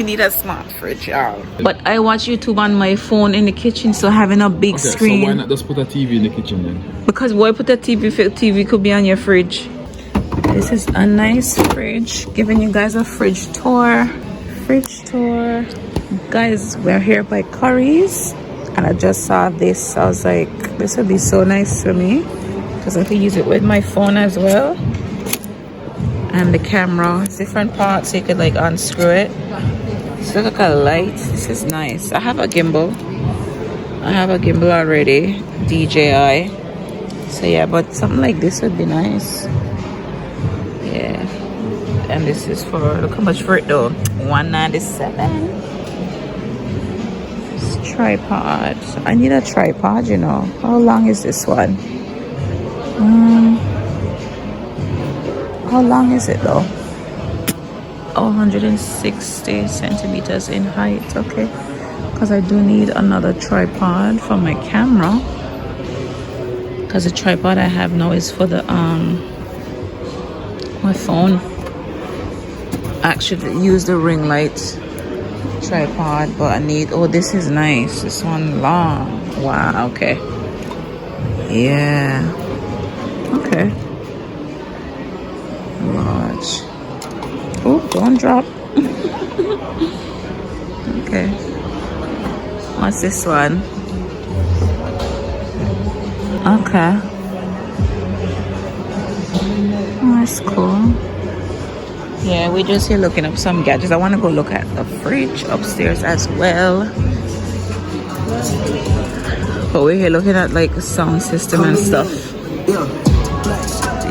We need a smart fridge, y'all. But I watch YouTube on my phone in the kitchen, so having a big screen. So why not just put a TV in the kitchen then? Because why put a TV if TV could be on your fridge? This is a nice fridge. Giving you guys a fridge tour. Guys, we're here by Curry's. And I just saw this. I was like, this would be so nice for me. Because I could use it with my phone as well. And the camera. It's different parts, so you could like unscrew it. It's like a light. This is nice. I have a gimbal. Already. DJI. So yeah, but something like this would be nice. Yeah. And this is for, look how much for it though. $197. This tripod. I need a tripod, you know. How long is this one? How long is it though? 160 centimeters in height. Okay. Because I do need another tripod for my camera. Because the tripod I have now is for the my phone. I actually use the ring light tripod, but I need, oh, this is nice. This one long. Wow, okay. Yeah. Okay. Large. Oh, don't drop. Okay. What's this one? Okay. Oh, that's cool. Yeah, we're just here looking up some gadgets. I want to go look at the fridge upstairs as well. But we're here looking at like a sound system and stuff.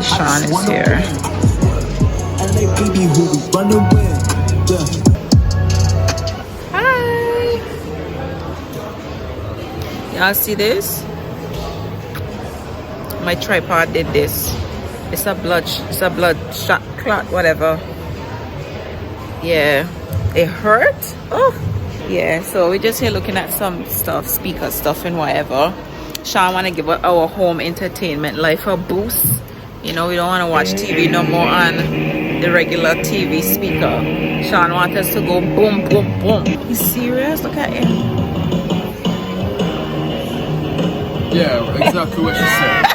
Sean is here. Hi! Y'all see this? My tripod did this. It's a blood shot clot, whatever. Yeah, it hurt. Oh, yeah. So we're just here looking at some stuff, speaker stuff and whatever. Sean want to give our home entertainment life a boost. You know, we don't want to watch TV no more on the regular TV speaker. Sean wants us to go boom, boom, boom. He's serious? Look at him. Yeah, exactly what she said.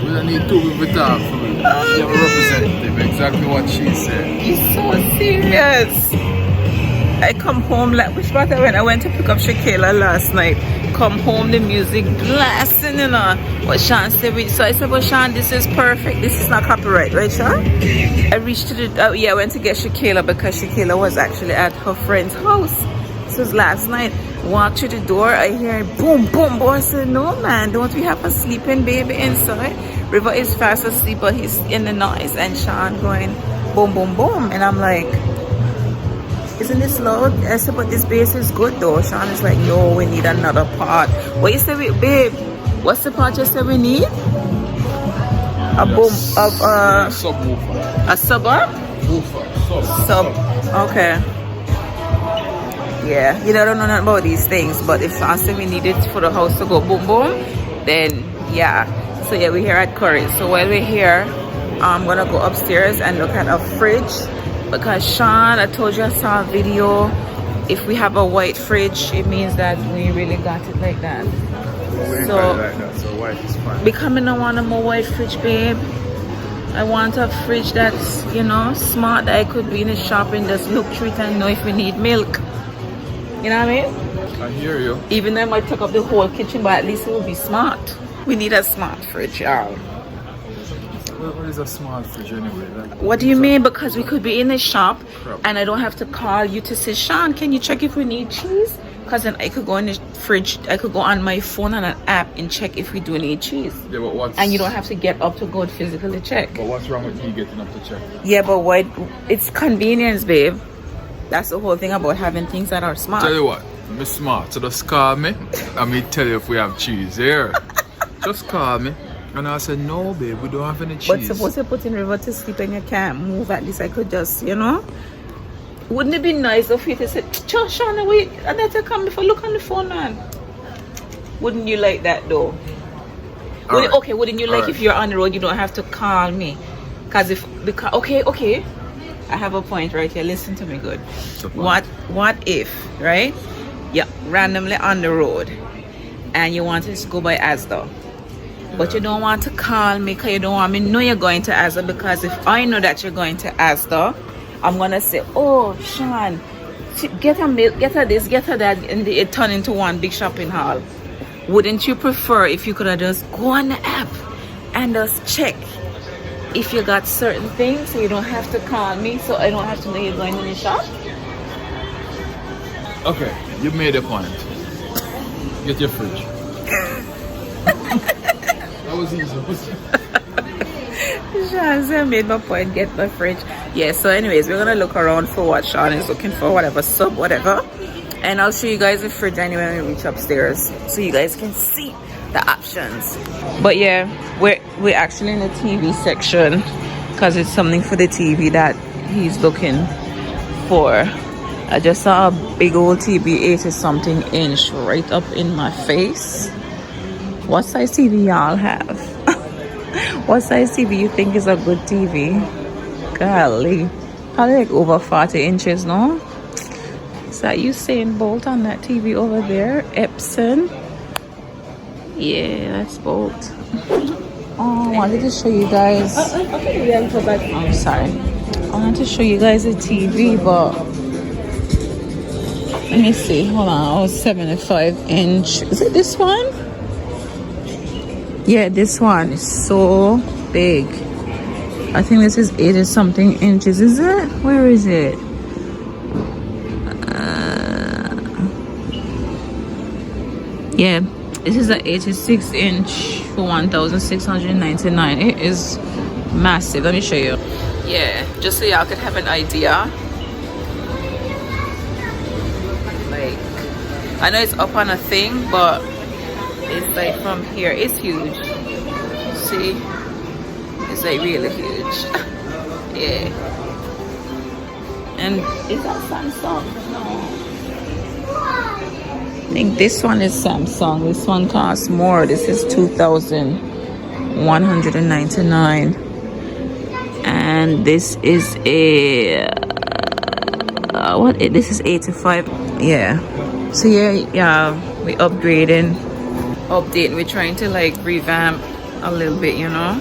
We don't need two people to talk for me. You have a representative, exactly what she said. He's so serious. I come home, like, which part I went? I went to pick up ShéKayla last night. Come home, the music blasting, you know. What Sean said, so I said, well, Sean, this is perfect. This is not copyright, right, Sean? I reached to the, I went to get ShéKayla because ShéKayla was actually at her friend's house. This was last night. Walked through the door, I hear boom, boom, boom. I said, no, man, don't we have a sleeping baby inside? River is fast asleep, but he's in the noise. And Sean going boom, boom, boom. And I'm like, isn't this loud? I said, but this bass is good though. Sean is like, no, we need another part. What you say, babe? What's the part you said we need? A boom, subwoofer. A sub-up? Sub. Okay. Yeah, you don't know nothing about these things, but if Sean said we need it for the house to go boom, boom, then yeah. So yeah, we're here at Curry's. So while we're here, I'm gonna go upstairs and look at a fridge. Because Sean, I told you I saw a video. If we have a white fridge, it means that we really got it like that. Well, we ain't So, got it like that, so white is fine. Becoming I want a more white fridge, babe. I want a fridge that's, you know, smart, that I could be in the shop and just look through it and know if we need milk. You know what I mean? I hear you. Even though I might take up the whole kitchen, but at least it will be smart. We need a smart fridge, y'all. What is a smart fridge anyway? Like, what do you mean? Because we could be in the shop and I don't have to call you to say, Sean, can you check if we need cheese? Because then I could go in the fridge, I could go on my phone on an app and check if we do need cheese. Yeah, but what's... And you don't have to get up to go physically check. But what's wrong with me getting up to check? Yeah, but what? It's convenience, babe. That's the whole thing about having things that are smart. Tell you what, I'm smart, so just call me and me tell you if we have cheese here. Just call me. And I said, no, babe, we don't have any cheese. But suppose you put in River to sleep and you can't move, at least I could just, you know? Wouldn't it be nice of you to say, Sean, wait, and then to come before, look on the phone, man. Wouldn't you like that, though? Okay, wouldn't you like if you're on the road, you don't have to call me? Because okay. I have a point right here. Listen to me good. What? What if, right? Yeah, randomly on the road and you wanted to go by Asda. But you don't want to call me because you don't want me to know you're going to Asda, because if I know that you're going to Asda, I'm gonna say, oh Sean, get her milk, get her this, get her that, and it turn into one big shopping haul. Wouldn't you prefer if you could have just go on the app and just check if you got certain things, so you don't have to call me, so I don't have to know you're going in the shop? Okay, you made a point. Get your fridge. That was easy. Sean made my point, get my fridge. Yeah, so anyways, we're gonna look around for what Sean is looking for, whatever sub, whatever. And I'll show you guys the fridge anyway when we reach upstairs, so you guys can see the options. But yeah, we're actually in the TV section because it's something for the TV that he's looking for. I just saw a big old TV, 80 something inch, right up in my face. What size TV y'all have? What size TV you think is a good TV? Golly, probably like over 40 inches, no? Is that Usain Bolt on that TV over there? Epson? Yeah, that's Bolt. Oh, I wanted to show you guys. I'm sorry. I wanted to show you guys a TV, but let me see. Hold on. Oh, 75 inch. Is it this one? Yeah, this one is so big. I think this is 80 something inches. Is it? Where is it? Yeah, this is an 86 inch for 1,699. It is massive. Let me show you. Yeah, just so y'all could have an idea. Like, I know it's up on a thing, but it's like from here, it's huge. See, it's like really huge. Yeah. And is that Samsung? No. I think this one is Samsung. This one costs more. This is 2,199, and this is a this is 85. Yeah. So yeah, we updating. We're trying to like revamp a little bit, you know.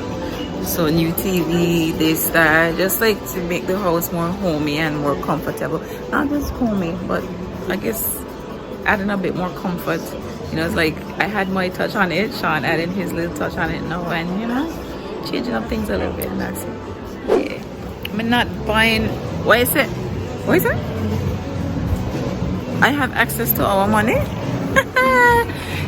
So new TV, this, that, just like to make the house more homey and more comfortable. Not just homey, but I guess adding a bit more comfort. You know, it's like I had my touch on it, Sean added his little touch on it now, and you know, changing up things a little bit, and that's it. Yeah, I'm not buying. What is it? What is it? I have access to our money.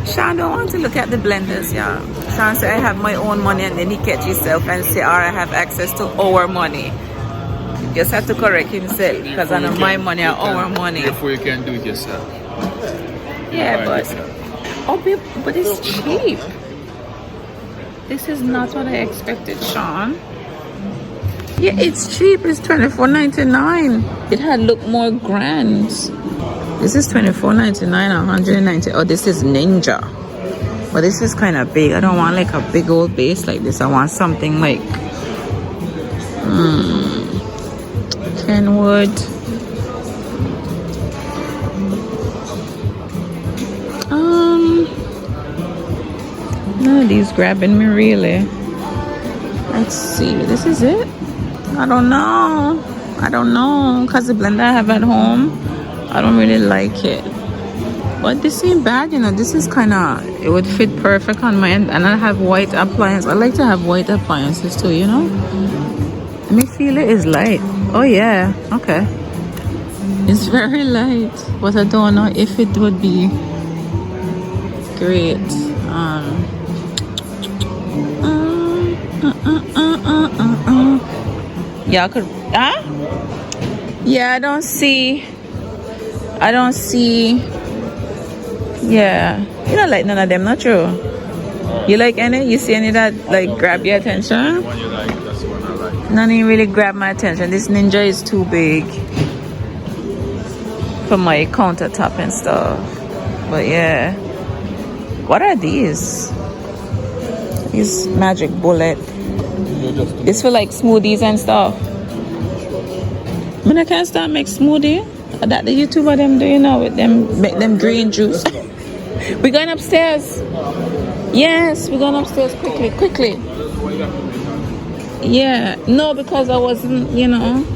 Sean don't want to look at the blenders, yeah. Sean said I have my own money, and then he catch himself and say, "Alright, I have access to our money." He just have to correct himself because I know my money or our money. Therefore, you can do it yourself. Yeah, but but it's cheap. This is not what I expected, Sean. Yeah, it's cheap. It's $24.99. It had looked more grand. This is $24.99, 190. Oh, this is Ninja. But this is kind of big. I don't want like a big old base like this. I want something like Kenwood. None of these grabbing me really. Let's see. This is it. I don't know. Because the blender I have at home, I don't really like it. But this ain't bad, you know. This is kind of, it would fit perfect on my end. And I have white appliances. I like to have white appliances too, you know. Let me feel it. Is light. Oh yeah. Okay. It's very light. But I don't know if it would be great. Y'all could, yeah, I don't see, yeah, you don't like none of them, not true? You like any? You see any that like grab your attention? The one you like, that's the one I like. None even really grab my attention. This Ninja is too big for my countertop and stuff. But yeah, what are these? These Magic Bullet. It's for like smoothies and stuff. When I can start make smoothie, that the YouTuber them do, you know, with them, make them green juice. We're going upstairs. Yes, we're going upstairs quickly. Yeah, no, because I wasn't, you know.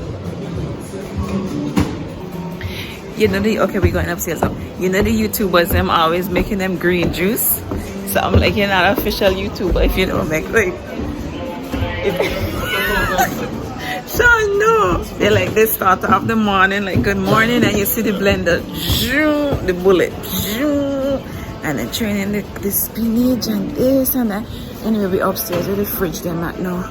Okay, we're going upstairs. So, you know, the YouTubers, them always making them green juice. So I'm like, you're not official YouTuber if you don't make like. So no, they like they start off the morning like good morning, and you see the blender, the bullet, and then training the spinach and this and that. Anyway, we upstairs with the fridge. Them not know.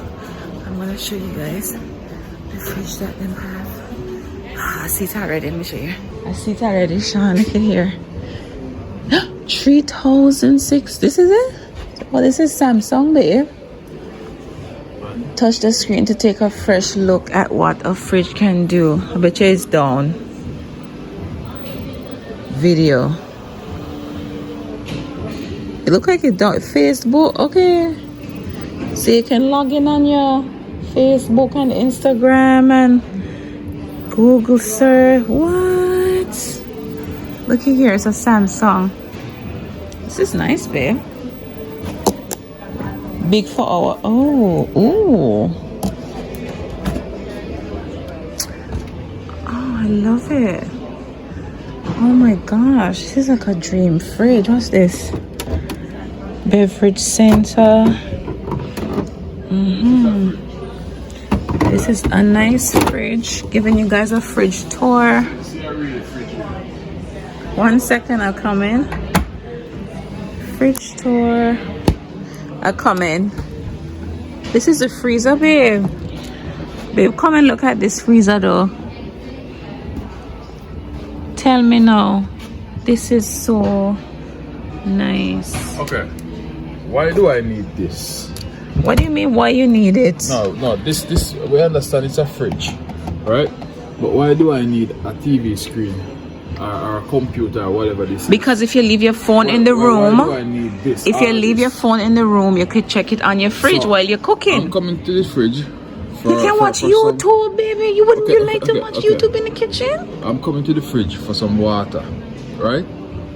I'm gonna show you guys the fridge that them have. I see it already. Let me show you. I see it already, Sean. Look at here. 3006. This is it? Well, this is Samsung, babe. Touch the screen to take a fresh look at what a fridge can do. I bet you it's down. Video. It look like it's down. Facebook. Okay. So you can log in on your Facebook and Instagram and Google search. What? Look at here. It's a Samsung. This is nice, babe. Big for our. Oh, ooh. Oh, I love it. Oh my gosh, this is like a dream fridge. What's this? Beverage center. This is a nice fridge. Giving you guys a fridge tour. 1 second, I'll come in. Fridge tour. I come in. This is the freezer, babe. Babe, come and look at this freezer though. Tell me now. This is so nice. Okay. Why do I need this? What do you mean why you need it? No, this we understand it's a fridge, right? But why do I need a TV screen? Or a computer or whatever this is. Because if you leave your phone in the room, why do I need this? If you leave your phone in the room, you could check it on your fridge while you're cooking. I'm coming to the fridge. You can watch YouTube, baby. You wouldn't like to watch YouTube in the kitchen? I'm coming to the fridge for some water, right?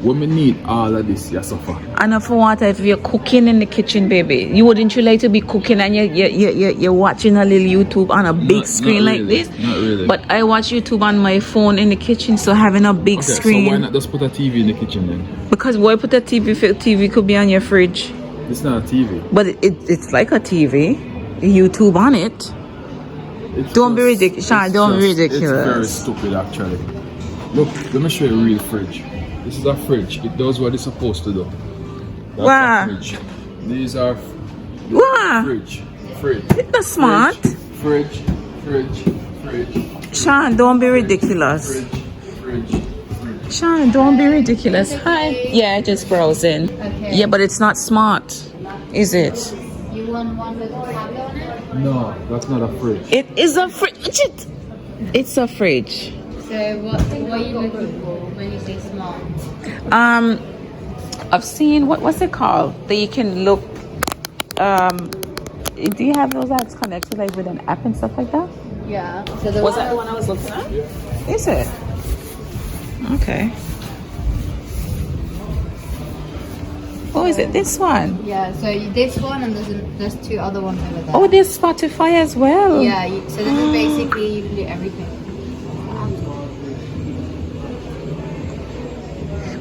When we need all of this, you suffer. Enough for water if you're cooking in the kitchen, baby. Wouldn't you like to be cooking and you're watching a little YouTube on a big screen like this? Not really. But I watch YouTube on my phone in the kitchen, so having a big screen. So why not just put a TV in the kitchen then? Because why put a TV if a TV could be on your fridge? It's not a TV. But it's like a TV. YouTube on it. Don't be ridiculous. Don't be ridiculous. It's very stupid actually. Look, let me show you a real fridge. This is a fridge. It does what it's supposed to do. That's wow. A fridge. These are wow. Fridge. That's smart. Fridge. Sean, don't be ridiculous. Fridge. Sean, don't be ridiculous. Hi. Yeah, just browsing. Okay. Yeah, but it's not smart, is it? You want one with a tablet on it? No, that's not a fridge. It is a fridge. It's a fridge. So what are you looking for when you say smart? I've seen what's it called? That you can look. Do you have those apps connected like with an app and stuff like that? Yeah. So was that the one I was looking at? Yeah. Is it? Okay. Oh, is it this one? Yeah. So this one and there's two other ones over there. Oh, there's Spotify as well. Yeah. So this is basically you can do everything.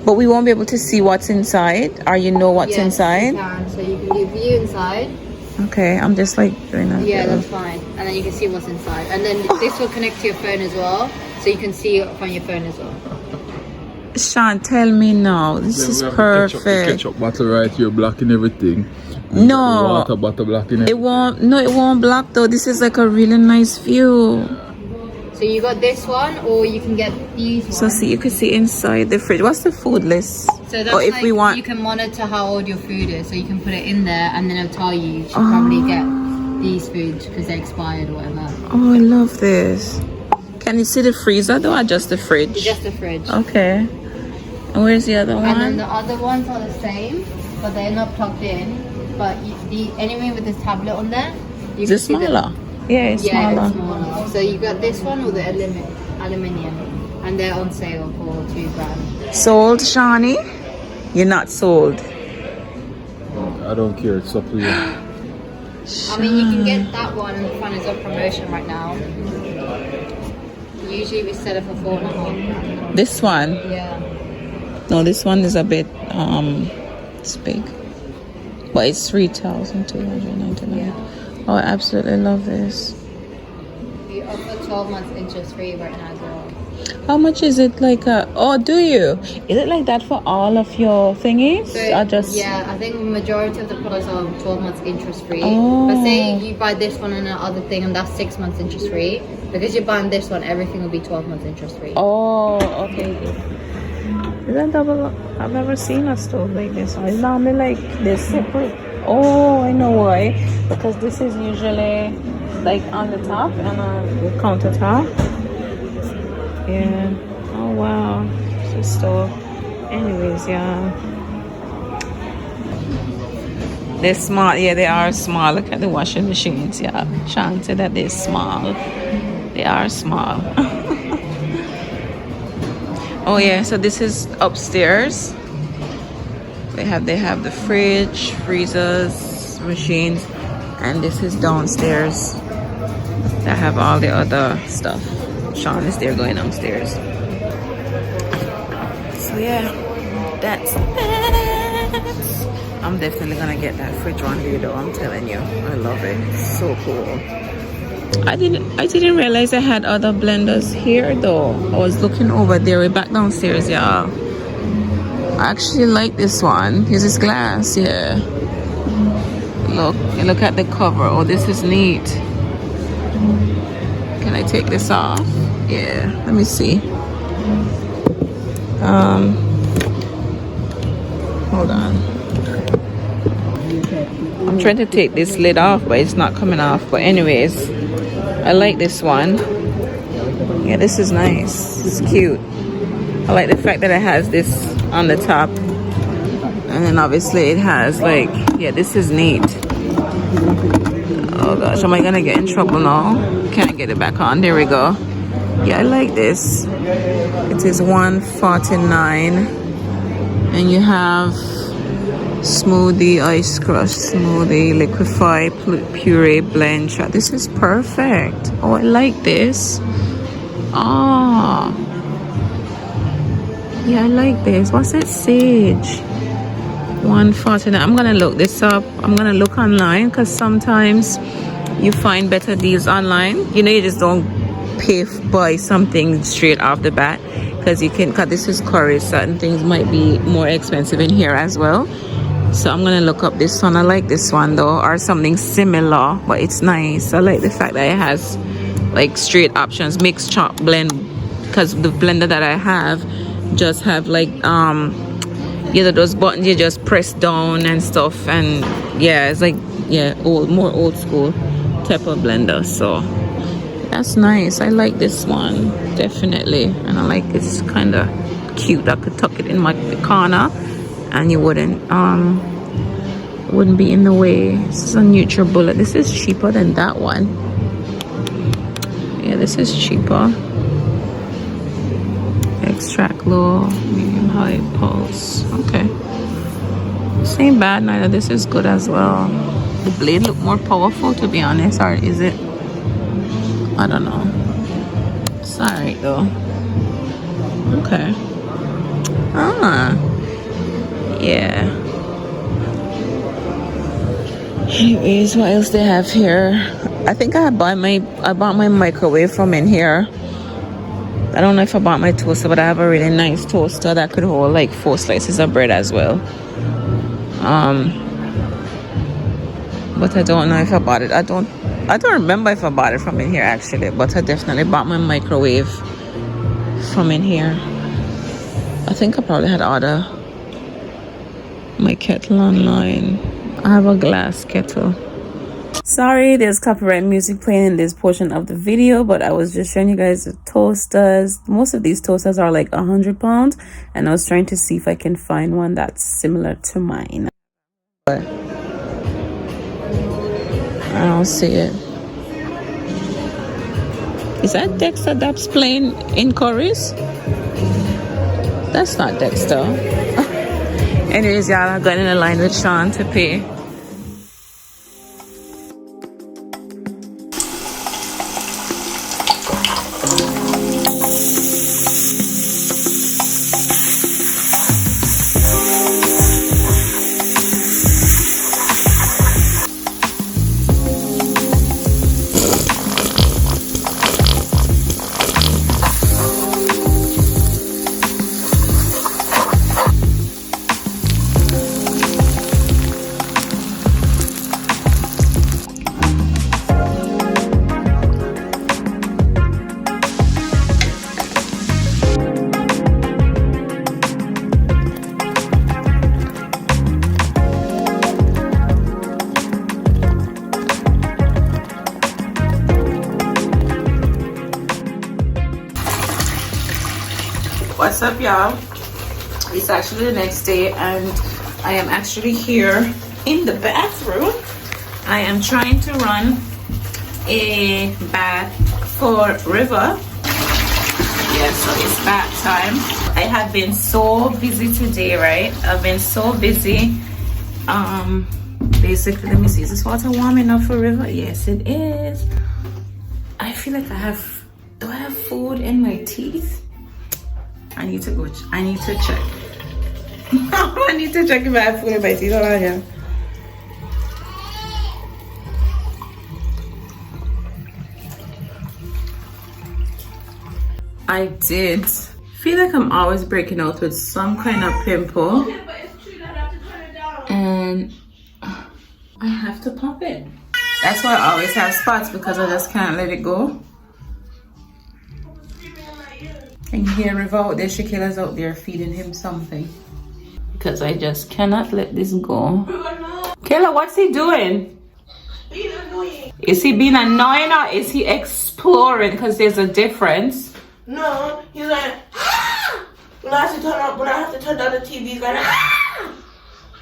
But we won't be able to see what's inside, or you know what's inside? You can. So you can do view inside. Okay, I'm just like doing that. Yeah, that's fine. And then you can see what's inside. And then this will connect to your phone as well. So you can see it from your phone as well. Sean, tell me now. This is perfect. Ketchup bottle right here, blocking everything. No. Water bottle blocking everything. It won't block though. This is like a really nice view. So you got this one, or you can get these ones. So see, you can see inside the fridge. What's the food list? So that's if we want, you can monitor how old your food is. So you can put it in there, and then it'll tell you should probably get these foods because they're expired or whatever. Oh, I love this. Can you see the freezer though, or just the fridge? Just the fridge. Okay. And where's the other one? And then the other ones are the same, but they're not plugged in. But anyway, with this tablet on there, you is it smaller? Yeah, it's Yeah, smaller. it's smaller. So you got this one or the aluminium, and they're on sale for £2 Sold, Shawnee? You're not sold. I don't care, it's up to you. I mean, you can get that one, and the one is on promotion right now. Usually we sell it for £4.5. This one? Yeah. No, this one is a bit it's big. But it's 3,299. Yeah. Oh, I absolutely love this. We offer 12 months interest free right now as well. How much is it like oh, do you? Is it like that for all of your thingies? So, Or just yeah, I think the majority of the products are 12 months interest free. Oh. But say you buy this one and the other thing, and that's 6 months interest free. Because you're buying this one, everything will be 12 months interest free. Oh, okay. Is that double? I've never seen a stove like this. It's normally like this separate. Oh, I know why. Because this is usually like on the top and on the countertop. Yeah. Oh wow. It's a stove. Anyways, yeah. They're small. Yeah, they are small. Look at the washing machines. Yeah. Sean said that they're small. They are small. Oh yeah, so this is upstairs. They have the fridge, freezers, machines, and this is downstairs. They have all the other stuff. Sean is there going downstairs. So yeah, that's it. I'm definitely gonna get that fridge one day though, I'm telling you. I love it. It's so cool. I didn't realize I had other blenders here though. I was looking over there. We're back downstairs, y'all. I actually like this one. Here's this glass, yeah. Look at the cover. Oh, this is neat. Can I take this off? Yeah, let me see. Hold on. I'm trying to take this lid off, but it's not coming off. But anyways, I like this one. Yeah, this is nice. It's cute. I like the fact that it has this on the top. And then obviously it has like, yeah, this is neat. Oh gosh, am I gonna get in trouble now? Can't get it back on. There we go. Yeah, I like this. It is $149. And you have smoothie, ice crush, smoothie, liquefy, puree, blend. This is perfect. Oh, I like this. Ah, yeah, I like this. What's that? Sage. $149. I'm gonna look this up. I'm gonna look online because sometimes you find better deals online. You know, you just don't buy something straight off the bat because you can. Cause this is curry. Certain things might be more expensive in here as well. So I'm gonna look up this one. I like this one though, or something similar, but it's nice. I like the fact that it has like straight options, mix, chop, blend, because the blender that I have just have like you know, those buttons you just press down and stuff, and yeah, it's like, yeah, more old school type of blender. So that's nice. I like this one definitely, and I like it's kind of cute. I could tuck it in my corner and you wouldn't be in the way. This is a NutriBullet. This is cheaper than that one. Yeah, this is cheaper. Extract low, medium, high, pulse. Okay, same bad neither. This is good as well. The blade look more powerful, to be honest, or is it? I don't know. It's alright though. Okay. Yeah. Anyways, what else they have here? I think I bought my microwave from in here. I don't know if I bought my toaster, but I have a really nice toaster that could hold like 4 slices of bread as well. But I don't know if I bought it. I don't remember if I bought it from in here actually, but I definitely bought my microwave from in here. I think I probably had ordered my kettle online. I have a glass kettle. Sorry, there's copyright music playing in this portion of the video, but I was just showing you guys the toasters. Most of these toasters are like £100, and I was trying to see if I can find one that's similar to mine. But I don't see it. Is that Dexter that's playing Inquiries? That's not Dexter. Anyways, y'all, I got in a line with Sean to pay. What's up, y'all? It's actually the next day and I am actually here in the bathroom. I am trying to run a bath for River. Yeah, so it's bath time. I have been so busy today, right? I've been so busy. Basically, let me see, is this water warm enough for River? Yes, it is. I feel like do I have food in my teeth? I need to check. I need to check if I have food in my teeth. Hold on, yeah. I did. Feel like I'm always breaking out with some kind of pimple. Okay, but it's true that I have to turn it down. And I have to pop it. That's why I always have spots, because I just can't let it go. And you hear River out there, ShéKayla's out there feeding him something. Because I just cannot let this go. Kayla, what's he doing? Being annoying. Is he being annoying or is he exploring? Because there's a difference. No, he's like, ah! When I have to turn down the TV, he's like, ah!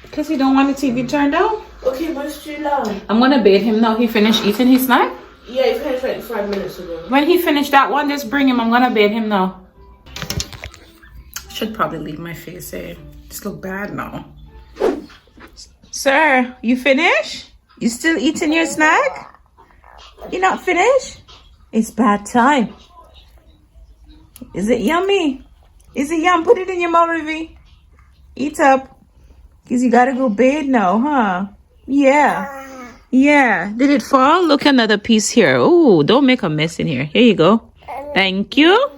Because he don't want the TV turned down? Okay, but it's too loud. I'm going to bathe him now. He finished eating his snack? Yeah, he finished like 5 minutes ago. When he finished that one, just bring him. I'm going to bathe him now. Should probably leave my face here. Just look bad now. Sir, you finished? You still eating your snack? You not finished? It's bad time. Is it yummy? Is it yum? Put it in your mouth, Rivi. Eat up. Because you gotta go bathe now, huh? Yeah. Yeah. Did it fall? Look, another piece here. Oh, don't make a mess in here. Here you go. Thank you.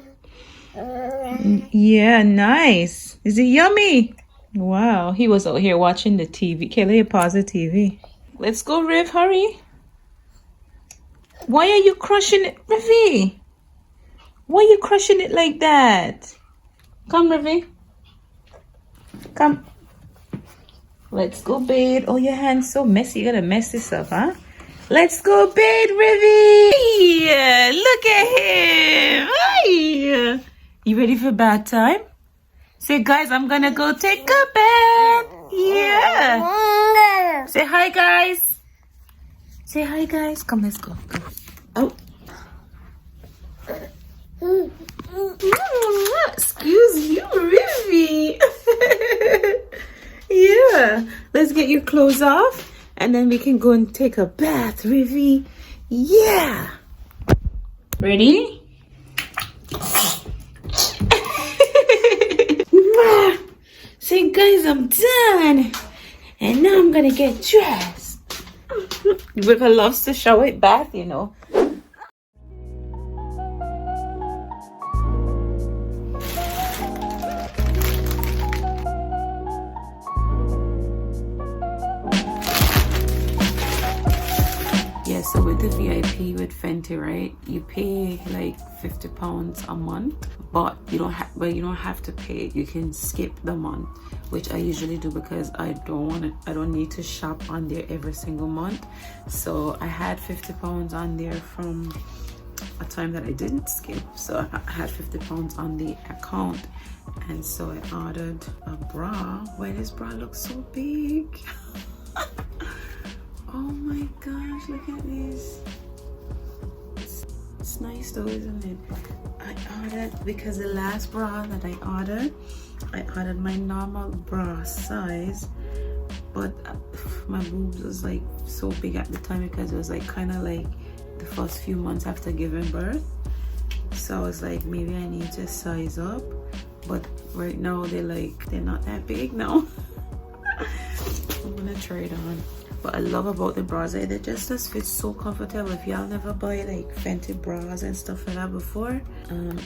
Yeah, nice. Is it yummy? Wow, he was out here watching the TV. Kayla, pause the TV. Let's go, Riv, hurry. Why are you crushing it, Rivi? Why are you crushing it like that? Come, Rivi. Come. Let's go bathe. Oh, your hand's so messy. You're gonna mess this up, huh? Let's go bathe, Rivi. Yeah, look at him. Hi. You ready for bath time? Say, guys, I'm gonna go take a bath. Yeah. Say hi, guys. Say hi, guys. Come, let's go. Go. Oh. Excuse you, Rivi. Yeah. Let's get your clothes off and then we can go and take a bath, Rivi. Yeah. Ready? Say, guys, I'm done. And now I'm gonna get dressed. River loves to shower it bath, you know. Yeah, so with the VIP with Fenty, right, you pay like £50 a month, but you don't have to pay it. You can skip the month, which I usually do because I don't need to shop on there every single month. So I had £50 on there from a time that I didn't skip, so I had £50 on the account, and so I ordered a bra. Why this bra looks so big? Oh my gosh, look at this. It's nice though, isn't it? I ordered, because the last bra that I ordered my normal bra size, but my boobs was like so big at the time because it was like kind of like the first few months after giving birth. So I was like, maybe I need to size up, but right now they're not that big now. I'm gonna try it on. But I love about the bras, they just fit so comfortable. If y'all never buy like Fenty bras and stuff like that before,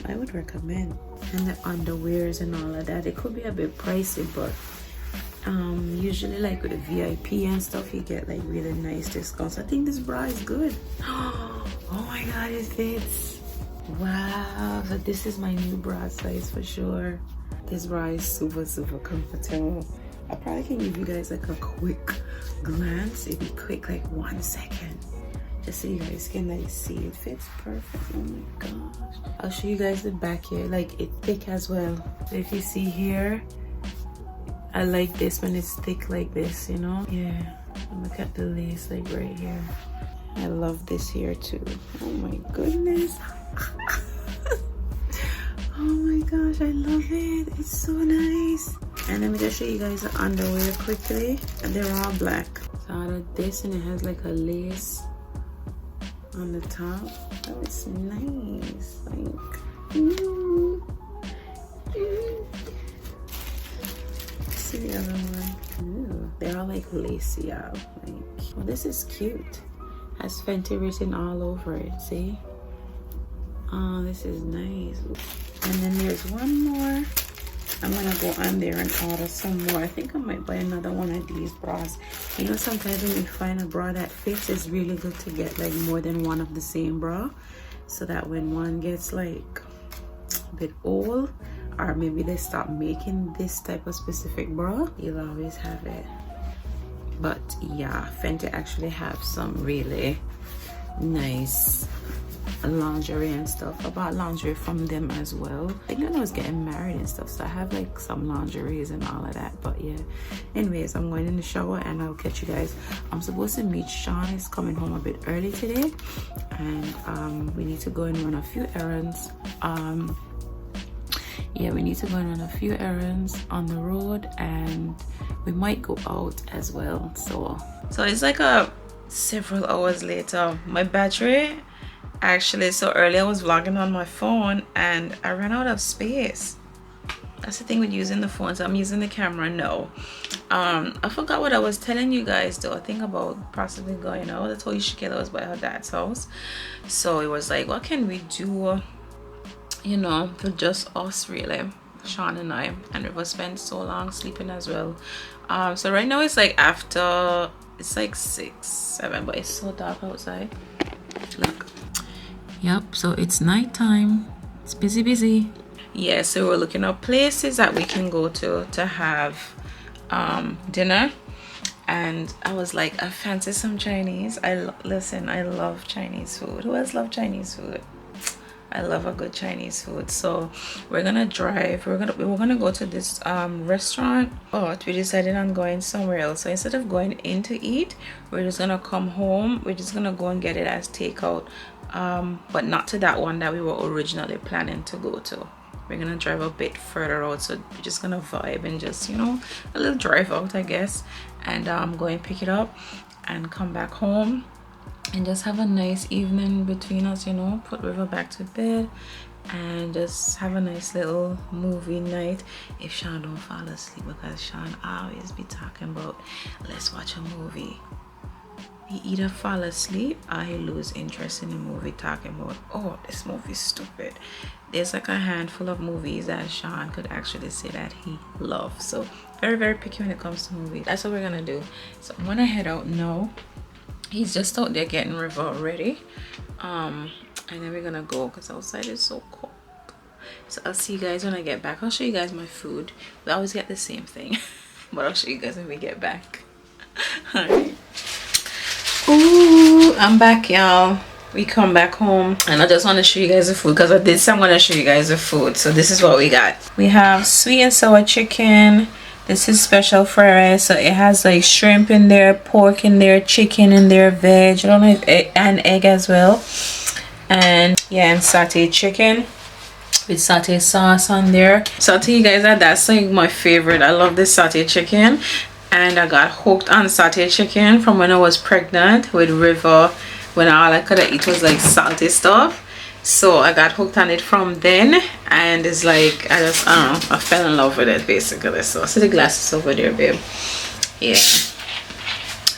I would recommend. And the underwears and all of that, it could be a bit pricey, but usually like with the VIP and stuff, you get like really nice discounts. I think this bra is good. Oh my god, it fits. Wow, so this is my new bra size for sure. This bra is super comfortable. I probably can give you guys like a quick glance. It'd be quick, like 1 second, just so you guys can like see it fits perfect. Oh my gosh, I'll show you guys the back here. Like, it's thick as well. So if you see here, I like this when it's thick like this, you know. Yeah, look at the lace like right here. I love this here too. Oh my goodness. Oh my gosh, I love it. It's so nice. And let me just show you guys the underwear quickly. And they're all black. So I ordered this, and it has like a lace on the top. Oh, it's nice. Like, see the other one. Ooh, they're all like lacy out. Like, oh, this is cute. Has Fenty written all over it. See? Oh, this is nice. And then there's one more. I'm gonna go on there and order some more. I think I might buy another one of these bras. You know, sometimes when you find a bra that fits, it's really good to get like more than one of the same bra, so that when one gets like a bit old, or maybe they stop making this type of specific bra, you'll always have it. But yeah, Fenty actually have some really nice lingerie and stuff. I bought lingerie from them as well. I think I was getting married and stuff, so I have like some lingeries and all of that. But yeah, anyways, I'm going in the shower and I'll catch you guys. I'm supposed to meet Sean. He's coming home a bit early today, and we need to go and run a few errands. Yeah, we need to go and run a few errands on the road, and we might go out as well. So it's like several hours later. My battery, actually, so earlier I was vlogging on my phone and I ran out of space. That's the thing with using the phone. So I'm using the camera now. I forgot what I was telling you guys though. I think about possibly going out. I told you ShéKayla was by her dad's house, so it was like, what can we do, you know, for just us really, Sean and I. And we spent so long sleeping as well. So right now it's like after, it's like 6, 7, but it's so dark outside. Look. Yep, so it's nighttime. It's busy. Yeah, so we're looking up places that we can go to have dinner. And I was like, I fancy some Chinese. Listen, I love Chinese food. Who else love Chinese food? I love a good Chinese food. So we're gonna drive. We're gonna go to this restaurant, but we decided on going somewhere else. So instead of going in to eat, we're just gonna come home. We're just gonna go and get it as takeout, but not to that one that we were originally planning to go to. We're gonna drive a bit further out, so we're just gonna vibe and just, you know, a little drive out, I guess, and go and pick it up and come back home and just have a nice evening between us, you know, put River back to bed and just have a nice little movie night if Sean don't fall asleep, because Sean always be talking about, let's watch a movie. He either fall asleep or he lose interest in the movie, talking about, oh, this movie's stupid. There's like a handful of movies that Sean could actually say that he loves. So very picky when it comes to movies. That's what we're gonna do. So I'm gonna head out now. He's just out there getting River ready, and then we're gonna go because outside is so cold. So I'll see you guys when I get back. I'll show you guys my food. We always get the same thing, but I'll show you guys when we get back. All right. Ooh, I'm back, y'all. We come back home and I just want to show you guys the food, because I did say I'm going to show you guys the food. So this is what we got. We have sweet and sour chicken. This is special fried rice, so it has like shrimp in there, pork in there, chicken in there, veg, I don't know if and egg as well. and yeah, and sauteed chicken with satay sauce on there. So I'll tell you guys that that's like my favorite. I love this satay chicken, and I got hooked on satay chicken from when I was pregnant with River, when all I could eat was like salty stuff. So I got hooked on it from then, and it's like I don't know, I fell in love with it basically. So see the glasses over there, babe. Yeah.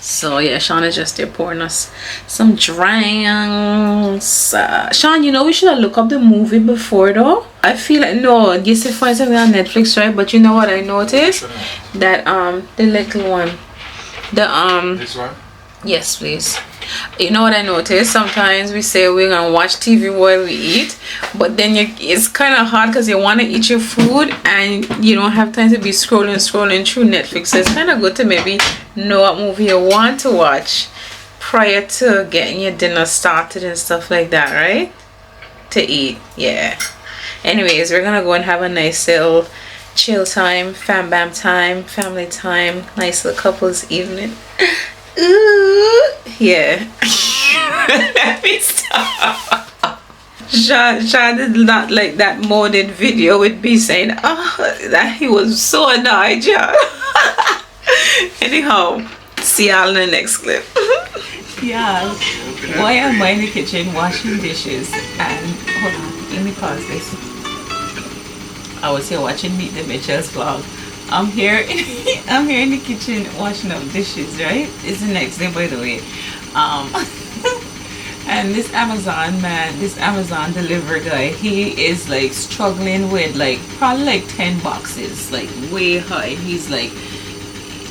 So yeah, Sean is just there pouring us some drinks. Sean, you know we should have looked up the movie before though. I feel like, no, yes, it finds something on Netflix, right? But you know what I noticed? That the little one, the This one? yes, please. You know what I noticed? Sometimes we say we're gonna watch TV while we eat, but then it's kind of hard because you want to eat your food and you don't have time to be scrolling through Netflix. So it's kind of good to maybe know what movie you want to watch prior to getting your dinner started and stuff like that, right? To eat, yeah. Anyways, we're gonna go and have a nice little chill time, fam bam time, family time, nice little couples evening. Ooh, yeah. Let me stop. Sean did not like that morning video with me saying, oh, that he was so annoyed, yeah. Anyhow, see y'all in the next clip. Yeah, why am I in the kitchen washing dishes? And hold on, let me pause this. I was here watching Meet the Mitchells vlog. I'm here in the kitchen washing up dishes, right? It's the next day, by the way. And this Amazon man, this Amazon delivery guy, he is like struggling with like probably like 10 boxes, like way high. He's like,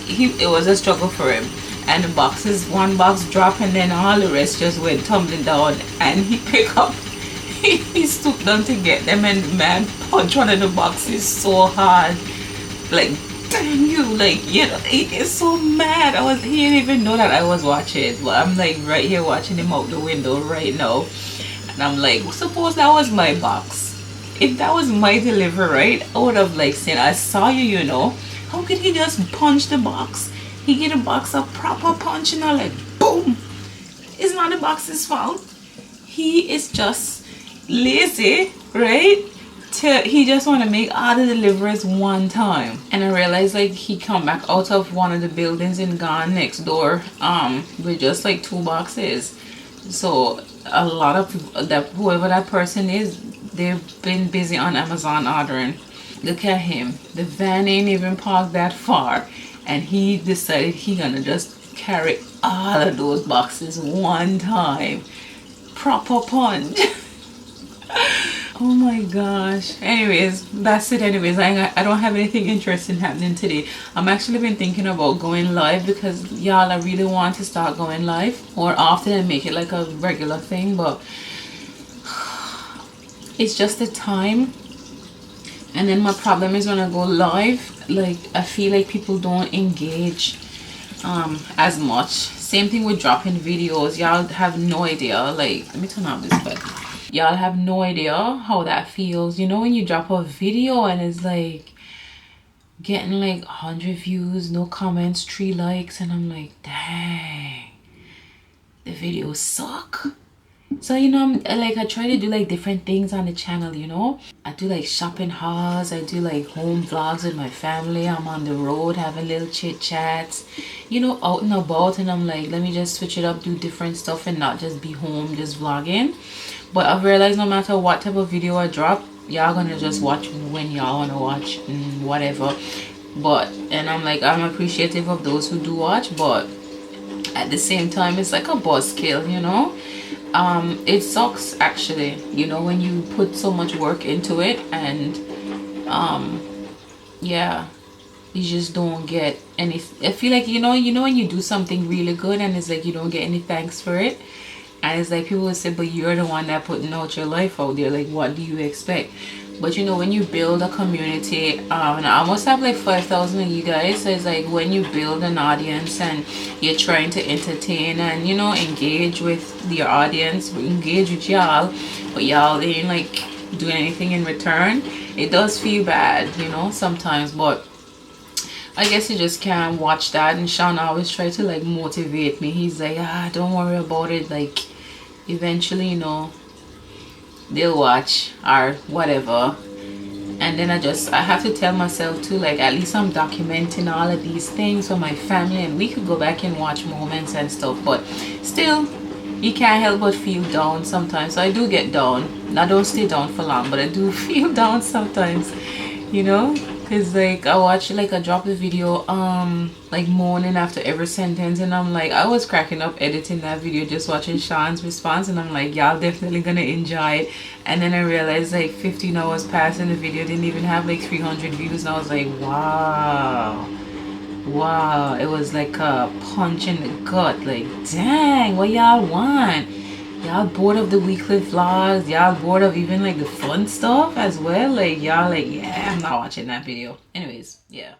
it was a struggle for him. And the boxes, one box dropped and then all the rest just went tumbling down, and he picked up, he stooped down to get them, and the man punched one of the boxes so hard. Like, damn you, like, you know, he is so mad. He didn't even know that I was watching, but I'm like right here watching him out the window right now, and I'm like, suppose that was my box. If that was my delivery, right, I would have like said, I saw you, you know. How could he just punch the box? He get a box a proper punch, and I'm like, boom. It's not the box's fault. He is just lazy, right? He just want to make all the deliveries one time. And I realized like he come back out of one of the buildings and gone next door with just like 2 boxes. So a lot of whoever that person is, they've been busy on Amazon ordering. Look at him, the van ain't even parked that far, and he decided he gonna just carry all of those boxes one time. Proper punch. Oh my gosh. Anyways, that's it. Anyways, I don't have anything interesting happening today. I'm actually been thinking about going live because y'all, I really want to start going live more often and make it like a regular thing, but it's just the time. And then my problem is when I go live, like I feel like people don't engage as much. Same thing with dropping videos. Y'all have no idea, like, let me turn off this bed. Y'all have no idea how that feels, you know, when you drop a video and it's like getting like 100 views, no comments, 3 likes, and I'm like, dang, the videos suck. So, you know, I try to do like different things on the channel, you know. I do like shopping hauls, I do like home vlogs with my family. I'm on the road having little chit chats, you know, out and about, and I'm like, let me just switch it up, do different stuff and not just be home just vlogging. But I've realized no matter what type of video I drop, y'all gonna just watch when y'all wanna watch and whatever. And I'm like, I'm appreciative of those who do watch, but at the same time it's like a buzzkill, you know. It sucks actually, you know, when you put so much work into it and yeah, you just don't get any. I feel like, you know when you do something really good and it's like you don't get any thanks for it, and it's like people will say, but you're the one that putting out your life out there, like what do you expect? But you know, when you build a community, and I almost have like 5,000 of you guys, so it's like when you build an audience and you're trying to entertain and, you know, engage with your audience, engage with y'all, but y'all ain't like doing anything in return, it does feel bad, you know, sometimes. But I guess you just can't watch that. And Sean always try to like motivate me. He's like, don't worry about it, like eventually, you know, they'll watch or whatever. And then I have to tell myself too, like, at least I'm documenting all of these things for my family, and we could go back and watch moments and stuff. But still, you can't help but feel down sometimes. So I do get down. I don't stay down for long, but I do feel down sometimes, you know, because like I watch, like, I drop the video like moaning after every sentence, and I'm like, I was cracking up editing that video, just watching Sean's response, and I'm like, y'all definitely gonna enjoy it. And then I realized like 15 hours passed and the video didn't even have like 300 views, and I was like, wow, it was like a punch in the gut. Like, dang, what y'all want? Y'all bored of the weekly vlogs? Y'all bored of even like the fun stuff as well? Like, y'all like, yeah, I'm not watching that video. Anyways, yeah.